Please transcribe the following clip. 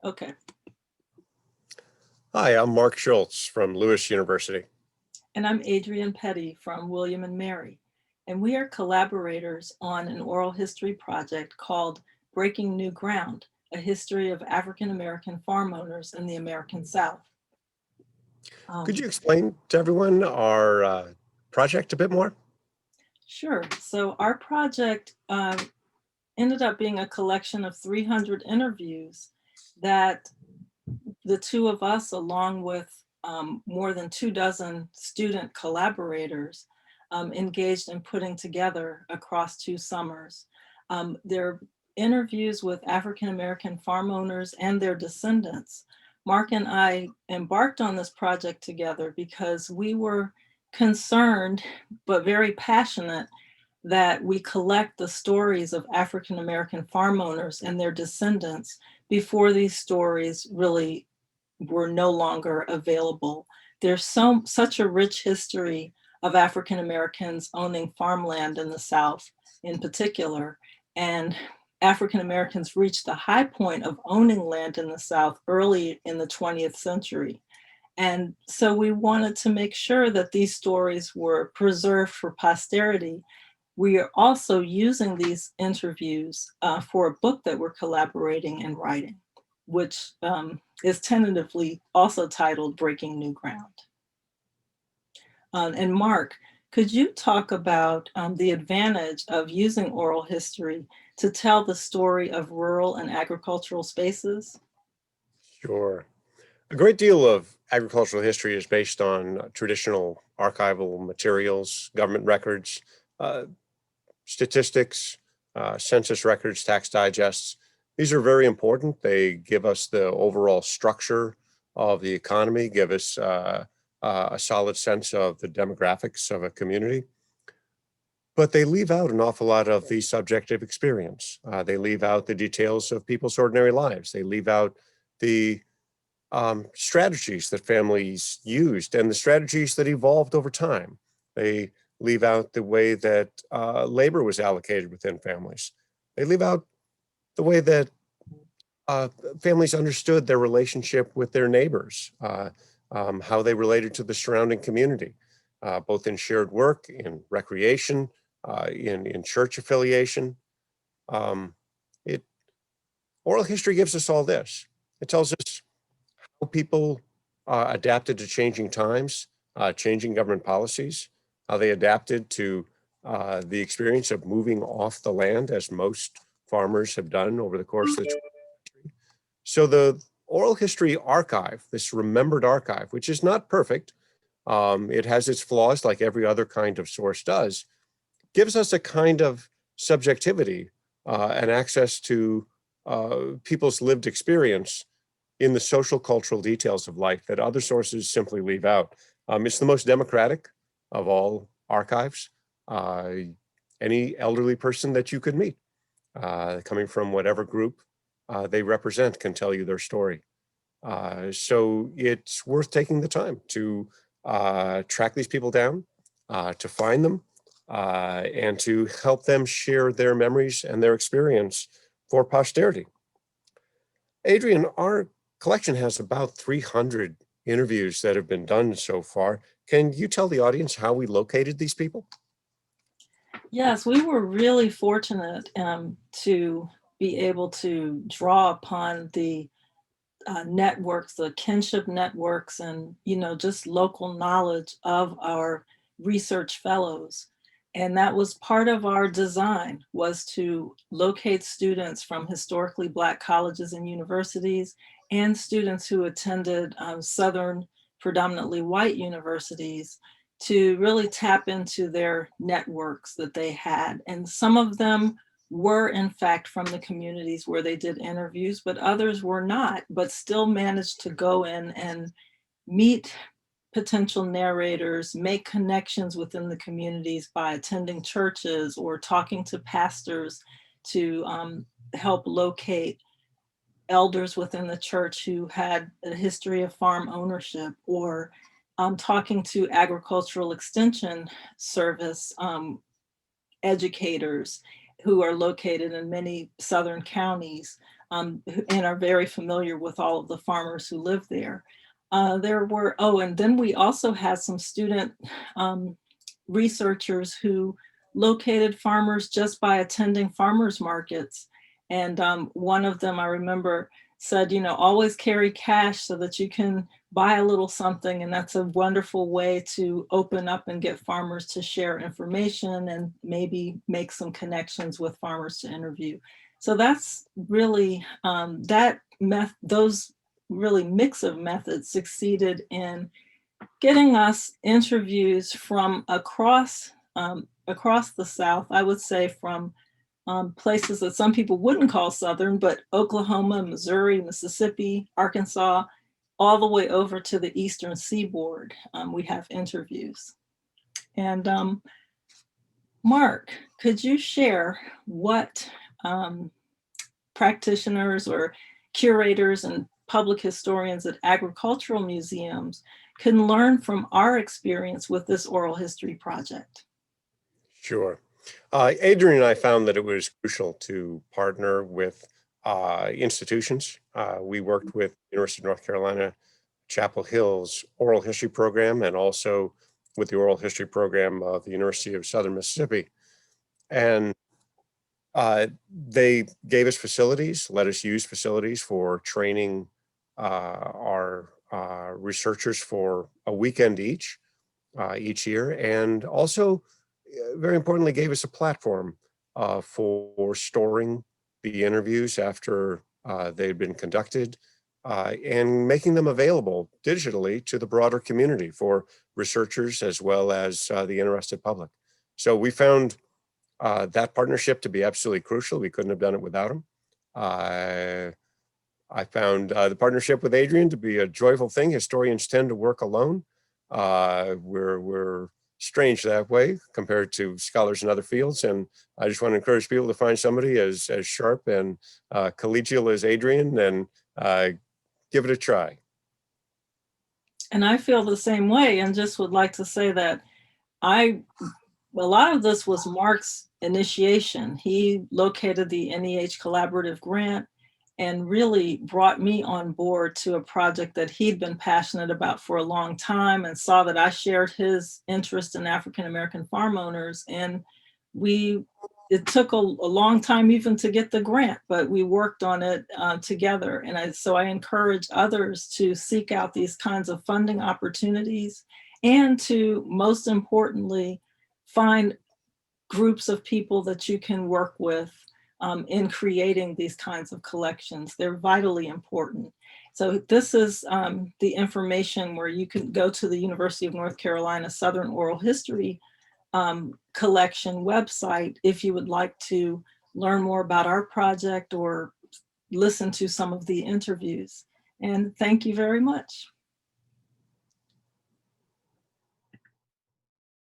Okay. Hi, I'm Mark Schultz from Lewis University. And I'm Adrienne Petty from William and Mary. And we are collaborators on an oral history project called Breaking New Ground, a history of African American farm owners in the American South. Could you explain to everyone our project a bit more? Sure. So our project ended up being a collection of 300 interviews that the two of us, along with more than 24 student collaborators, engaged in putting together across 2 summers. They're interviews with African American farm owners and their descendants. Mark and I embarked on this project together because we were concerned, but very passionate, that we collect the stories of African American farm owners and their descendants before these stories really were no longer available. There's such a rich history of African Americans owning farmland in the South in particular. And African Americans reached the high point of owning land in the South early in the 20th century. And so we wanted to make sure that these stories were preserved for posterity. We are also using these interviews for a book that we're collaborating and writing, which is tentatively also titled Breaking New Ground. And Mark, could you talk about the advantage of using oral history to tell the story of rural and agricultural spaces? Sure. A great deal of agricultural history is based on traditional archival materials, government records, uh, statistics, census records, tax digests. These are very important. They give us the overall structure of the economy, give us a solid sense of the demographics of a community. But they leave out an awful lot of the subjective experience. They leave out the details of people's ordinary lives. They leave out the strategies that families used and the strategies that evolved over time. They leave out the way that labor was allocated within families. They leave out the way that uh, families understood their relationship with their neighbors, how they related to the surrounding community, both in shared work, in recreation, in church affiliation. Um, it Oral history gives us all this. It tells us how people adapted to changing times, changing government policies, how they adapted to the experience of moving off the land, as most farmers have done over the course of the 20th century. So the oral history archive, this remembered archive, which is not perfect, it has its flaws like every other kind of source does, gives us a kind of subjectivity and access to people's lived experience in the social cultural details of life that other sources simply leave out. It's the most democratic of all archives. Any elderly person that you could meet, coming from whatever group they represent, can tell you their story. So it's worth taking the time to track these people down, to find them, and to help them share their memories and their experience for posterity. Adrienne, our collection has about 300 interviews that have been done so far. Can you tell the audience how we located these people? Yes, we were really fortunate to be able to draw upon the networks, the kinship networks, and just local knowledge of our research fellows. And that was part of our design, was to locate students from historically Black colleges and universities and students who attended Southern, predominantly white universities, to really tap into their networks that they had. And some of them were in fact from the communities where they did interviews, but others were not, but still managed to go in and meet potential narrators, make connections within the communities by attending churches or talking to pastors to help locate elders within the church who had a history of farm ownership, or talking to agricultural extension service educators who are located in many southern counties, and are very familiar with all of the farmers who live there. And then we also had some student researchers who located farmers just by attending farmers markets. And one of them, I remember, said, always carry cash so that you can buy a little something. And that's a wonderful way to open up and get farmers to share information and maybe make some connections with farmers to interview. So that's really, those really mix of methods succeeded in getting us interviews from across the South. I would say from places that some people wouldn't call Southern, but Oklahoma, Missouri, Mississippi, Arkansas, all the way over to the Eastern Seaboard. We have interviews. And Mark, could you share what practitioners or curators and public historians at agricultural museums can learn from our experience with this oral history project? Sure. Adrienne and I found that it was crucial to partner with institutions. We worked with University of North Carolina, Chapel Hill's oral history program, and also with the oral history program of the University of Southern Mississippi. And they gave us facilities, let us use facilities for training our researchers for a weekend each year, and also very importantly gave us a platform for storing the interviews after they'd been conducted and making them available digitally to the broader community for researchers as well as the interested public. So we found that partnership to be absolutely crucial. We couldn't have done it without them. I found the partnership with Adrienne to be a joyful thing. Historians tend to work alone. We're strange that way compared to scholars in other fields. And I just want to encourage people to find somebody as sharp and collegial as Adrienne and give it a try. And I feel the same way, and just would like to say that a lot of this was Mark's initiation. He located the NEH Collaborative Grant and really brought me on board to a project that he'd been passionate about for a long time, and saw that I shared his interest in African American farm owners. And it took a long time even to get the grant, but we worked on it together. And so I encourage others to seek out these kinds of funding opportunities, and to, most importantly, find groups of people that you can work with in creating these kinds of collections. They're vitally important. So this is the information where you can go to the University of North Carolina Southern Oral History collection website if you would like to learn more about our project or listen to some of the interviews. And thank you very much.